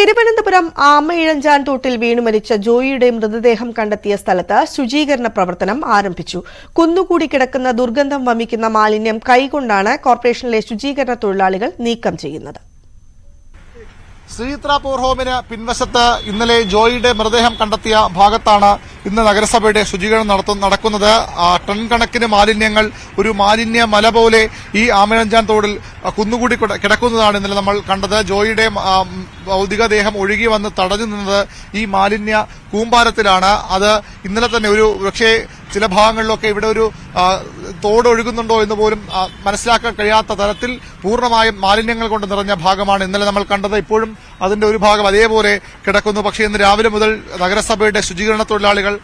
തിരുവനന്തപുരം ആമയിഴഞ്ചാൻ തോട്ടിൽ വീണു മരിച്ച ജോയിയുടെ മൃതദേഹം കണ്ടെത്തിയ സ്ഥലത്ത് ശുചീകരണ പ്രവർത്തനം ആരംഭിച്ചു. കുന്നുകൂടി കിടക്കുന്ന ദുർഗന്ധം വമിക്കുന്ന മാലിന്യം കൈകൊണ്ടാണ് കോർപ്പറേഷനിലെ ശുചീകരണ തൊഴിലാളികൾ നീക്കം ചെയ്യുന്നത്. ശ്രീത്രാപൂർ ഹോമിന് പിൻവശത്ത് ഇന്നലെ ജോയിയുടെ മൃതദേഹം കണ്ടെത്തിയ ഭാഗത്താണ് ഇന്ന് നഗരസഭയുടെ ശുചീകരണം നടക്കുന്നത്. ടൺ കണക്കിന് മാലിന്യങ്ങൾ ഒരു മാലിന്യ മല പോലെ ഈ ആമയിഴഞ്ചാൻ തോടിൽ കുന്നുകൂടി കിടക്കുന്നതാണ് ഇന്നലെ നമ്മൾ കണ്ടത്. ജോയിയുടെ ഭൗതികദേഹം ഒഴുകി വന്ന് തടഞ്ഞു നിന്നത് ഈ മാലിന്യ കൂമ്പാരത്തിലാണ്. അത് ഇന്നലെ തന്നെ പക്ഷേ ചില ഭാഗങ്ങളിലൊക്കെ ഇവിടെ ഒരു തോട് ഒഴുകുന്നുണ്ടോ എന്ന് പോലും മനസ്സിലാക്കാൻ കഴിയാത്ത തരത്തിൽ പൂർണ്ണമായും മാലിന്യങ്ങൾ കൊണ്ട് നിറഞ്ഞ ഭാഗമാണ് ഇന്നലെ നമ്മൾ കണ്ടത്. ഇപ്പോഴും അതിന്റെ ഒരു ഭാഗം അതേപോലെ കിടക്കുന്നു. പക്ഷേ ഇന്ന് രാവിലെ മുതൽ നഗരസഭയുടെ ശുചീകരണ തൊഴിലാളികൾ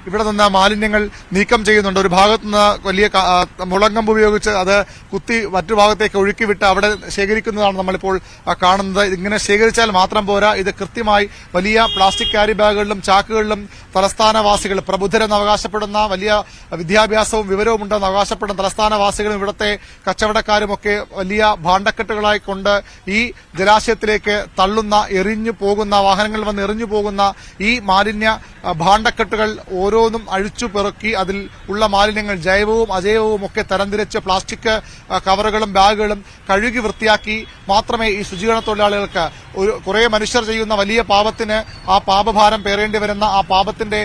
ഇവിടെ നിന്ന് മാലിന്യങ്ങൾ നീക്കം ചെയ്യുന്നുണ്ട്. ഒരു ഭാഗത്ത് നിന്ന് വലിയ മുളങ്കമ്പ് ഉപയോഗിച്ച് അത് കുത്തി മറ്റു ഭാഗത്തേക്ക് ഒഴുക്കിവിട്ട് അവിടെ ശേഖരിക്കുന്നതാണ് നമ്മളിപ്പോൾ കാണുന്നത്. ഇങ്ങനെ ശേഖരിച്ചാൽ മാത്രം പോരാ, ഇത് കൃത്യമായി വലിയ പ്ലാസ്റ്റിക് ക്യാരി ബാഗുകളിലും ചാക്കുകളിലും തലസ്ഥാനവാസികൾ പ്രബുദ്ധരെന്ന് അവകാശപ്പെടുന്ന വലിയ വിദ്യാഭ്യാസവും വിവരവും ഉണ്ടെന്ന് അവകാശപ്പെടുന്ന തലസ്ഥാനവാസികളും ഇവിടുത്തെ കച്ചവടക്കാരുമൊക്കെ വലിയ ഭാണ്ഡക്കെട്ടുകളായി കൊണ്ട് ഈ ജലാശയത്തിലേക്ക് തള്ളുന്ന എറിഞ്ഞു പോകുന്ന വാഹനങ്ങളിൽ വന്ന് എറിഞ്ഞു പോകുന്ന ഈ മാലിന്യ ഭാണ്ഡക്കെട്ടുകൾ ഓരോന്നും അഴിച്ചു പെറുക്കി അതിൽ ഉള്ള മാലിന്യങ്ങൾ ജൈവവും അജൈവവും ഒക്കെ തരംതിരിച്ച് പ്ലാസ്റ്റിക് കവറുകളും ബാഗുകളും കഴുകി വൃത്തിയാക്കി മാത്രമേ ഈ ശുചീകരണ തൊഴിലാളികൾക്ക് കുറെ മനുഷ്യർ ചെയ്യുന്ന വലിയ പാപത്തിന് ആ പാപഭാരം പേറേണ്ടി വരുന്ന ആ പാപത്തിന്റെ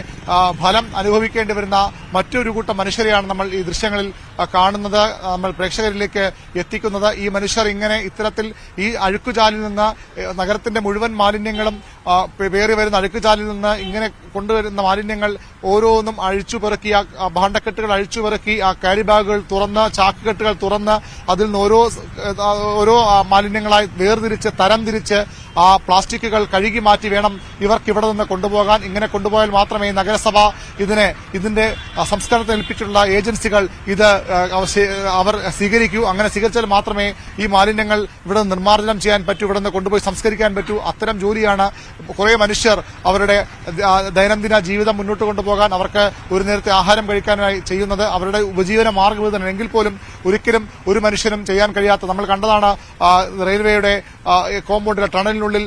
ഫലം അനുഭവിക്കേണ്ടി വരുന്ന മറ്റൊരു കൂട്ടം മനുഷ്യരെയാണ് നമ്മൾ ഈ ദൃശ്യങ്ങളിൽ കാണുന്നത്, നമ്മൾ പ്രേക്ഷകരിലേക്ക് എത്തിക്കുന്നത്. ഈ മനുഷ്യർ ഇങ്ങനെ ഇത്തരത്തിൽ ഈ അഴുക്കുചാലിൽ നിന്ന് നഗരത്തിന്റെ മുഴുവൻ മാലിന്യങ്ങളും പേറി വരുന്ന അഴുക്കുചാലിൽ നിന്ന് ഇങ്ങനെ കൊണ്ടുവരുന്ന മാലിന്യങ്ങൾ ഓരോന്നും അഴിച്ചുപെറുക്കി ആ ഭാണ്ഡക്കെട്ടുകൾ അഴിച്ചുപെറുക്കി ആ ക്യാരി ബാഗുകൾ തുറന്ന് ചാക്കുകെട്ടുകൾ തുറന്ന് അതിൽ നിന്ന് ഓരോ മാലിന്യങ്ങളായി വേർതിരിച്ച് തരംതിരിച്ച് ആ പ്ലാസ്റ്റിക്കുകൾ കഴുകി മാറ്റി വേണം ഇവർക്ക് ഇവിടെ നിന്ന് കൊണ്ടുപോകാൻ. ഇങ്ങനെ കൊണ്ടുപോയാൽ മാത്രമേ നഗരസഭ ഇതിന്റെ സംസ്കരണത്തിന് ഏൽപ്പിച്ചിട്ടുള്ള ഏജൻസികൾ ഇത് അവർ സ്വീകരിക്കൂ. അങ്ങനെ സ്വീകരിച്ചാൽ മാത്രമേ ഈ മാലിന്യങ്ങൾ ഇവിടെ നിർമ്മാർജ്ജനം ചെയ്യാൻ പറ്റൂ, ഇവിടെ നിന്ന് കൊണ്ടുപോയി സംസ്കരിക്കാൻ പറ്റൂ. അത്തരം ജോലിയാണ് കുറെ മനുഷ്യർ അവരുടെ ദൈനംദിന ജീവിതം മുന്നോട്ട് കൊണ്ടുപോകാൻ, അവർക്ക് ഒരു നേരത്തെ ആഹാരം കഴിക്കാനായി ചെയ്യുന്നത്. അവരുടെ ഉപജീവന മാർഗ്ഗം ഇത് തന്നെയെങ്കിൽ പോലും ഒരിക്കലും ഒരു മനുഷ്യനും ചെയ്യാൻ കഴിയാത്ത നമ്മൾ കണ്ടതാണ് റെയിൽവേയുടെ കോമ്പൗണ്ടിലെ ടണലിനുള്ളിൽ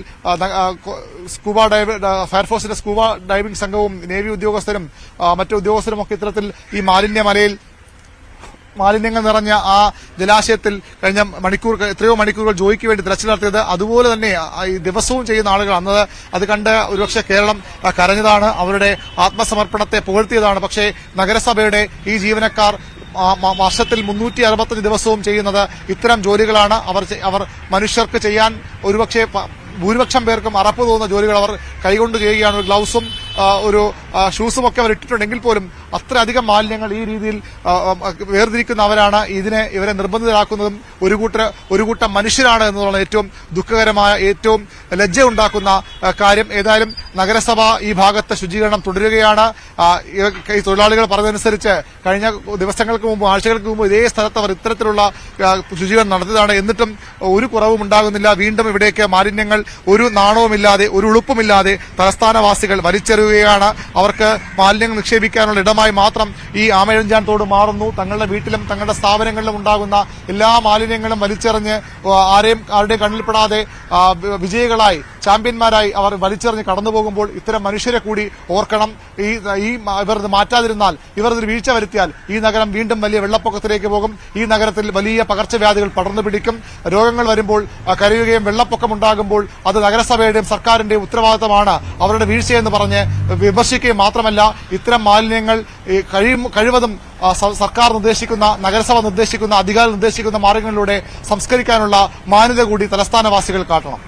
സ്കൂബ ഫയർഫോഴ്സിന്റെ സ്കൂബ ഡൈവിംഗ് സംഘവും നേവി ഉദ്യോഗസ്ഥരും മറ്റു ഉദ്യോഗസ്ഥരും ഒക്കെ ഇത്തരത്തിൽ ഈ മാലിന്യങ്ങൾ നിറഞ്ഞ ആ ജലാശയത്തിൽ കഴിഞ്ഞ എത്രയോ മണിക്കൂറുകൾ ജോയിക്ക് വേണ്ടി തിരച്ചിൽ നടത്തിയത്. അതുപോലെ തന്നെ ഈ ദിവസവും ചെയ്യുന്ന ആളുകൾ അന്നത് അത് കണ്ട് ഒരുപക്ഷെ കേരളം കരഞ്ഞതാണ്, അവരുടെ ആത്മസമർപ്പണത്തെ പുകഴ്ത്തിയതാണ്. പക്ഷേ നഗരസഭയുടെ ഈ ജീവനക്കാർ വർഷത്തിൽ 365 ദിവസവും ചെയ്യുന്നത് ഇത്തരം ജോലികളാണ്. അവർ മനുഷ്യർക്ക് ചെയ്യാൻ ഒരുപക്ഷെ ഭൂരിപക്ഷം പേർക്കും അറപ്പ് തോന്നുന്ന ജോലികൾ അവർ കൈകൊണ്ട് ചെയ്യുകയാണ്. ഒരു ഗ്ലൗസും ഒരു ഷൂസും ഒക്കെ അവർ ഇട്ടിട്ടുണ്ടെങ്കിൽ പോലും അത്രയധികം മാലിന്യങ്ങൾ ഈ രീതിയിൽ വേർതിരിക്കുന്ന അവരാണ് ഇവരെ നിർബന്ധിതരാക്കുന്നതും ഒരു കൂട്ടം മനുഷ്യരാണ് എന്നതാണ് ഏറ്റവും ദുഃഖകരമായ ഏറ്റവും ലജ്ജ ഉണ്ടാക്കുന്ന കാര്യം. ഏതായാലും നഗരസഭ ഈ ഭാഗത്ത് ശുചീകരണം തുടരുകയാണ്. ഈ തൊഴിലാളികൾ പറഞ്ഞതനുസരിച്ച് കഴിഞ്ഞ ദിവസങ്ങൾക്ക് മുമ്പ് ആഴ്ചകൾക്ക് മുമ്പ് ഇതേ സ്ഥലത്ത് അവർ ഇത്തരത്തിലുള്ള ശുചീകരണം നടത്തിയതാണ്. എന്നിട്ടും ഒരു കുറവും ഉണ്ടാകുന്നില്ല. വീണ്ടും ഇവിടേക്ക് മാലിന്യങ്ങൾ ഒരു നാണവുമില്ലാതെ ഒരു ഉളുപ്പുമില്ലാതെ തലസ്ഥാനവാസികൾ വലിച്ചെറിയുകയാണ്. അവർക്ക് മാലിന്യങ്ങൾ നിക്ഷേപിക്കാനുള്ള ഇടമായി മാത്രം ഈ ആമയിഴഞ്ചാൻ തോട് മാറുന്നു. തങ്ങളുടെ വീട്ടിലും തങ്ങളുടെ സ്ഥാപനങ്ങളിലും ഉണ്ടാകുന്ന എല്ലാ മാലിന്യങ്ങളും വലിച്ചെറിഞ്ഞ് ആരുടെയും കണ്ണിൽപ്പെടാതെ വിജയികളായി ചാമ്പ്യന്മാരായി അവർ വലിച്ചെറിഞ്ഞ് കടന്നുപോകുമ്പോൾ ഇത്തരം മനുഷ്യരെ കൂടി ഓർക്കണം. ഇവർ മാറ്റാതിരുന്നാൽ, ഇവർ ഒരു വീഴ്ച വരുത്തിയാൽ ഈ നഗരം വീണ്ടും വലിയ വെള്ളപ്പൊക്കത്തിലേക്ക് പോകും. ഈ നഗരത്തിൽ വലിയ പകർച്ചവ്യാധികൾ പടർന്നു പിടിക്കും. രോഗങ്ങൾ വരുമ്പോൾ കരയുകയും വെള്ളപ്പൊക്കം ഉണ്ടാകുമ്പോൾ അത് നഗരസഭയുടെയും സർക്കാരിന്റെയും ഉത്തരവാദിത്തമാണ്. അവരുടെ വീഴ്ചയെന്ന് പറഞ്ഞ് വിമർശിക്കുകയും മാത്രമല്ല, ഇത്തരം മാലിന്യങ്ങൾ കഴിവതും സർക്കാർ നിർദ്ദേശിക്കുന്ന, നഗരസഭ നിർദ്ദേശിക്കുന്ന, അധികാരികൾ നിർദ്ദേശിക്കുന്ന മാർഗങ്ങളിലൂടെ സംസ്കരിക്കാനുള്ള മാന്യത കൂടി തലസ്ഥാനവാസികൾ കാട്ടണം.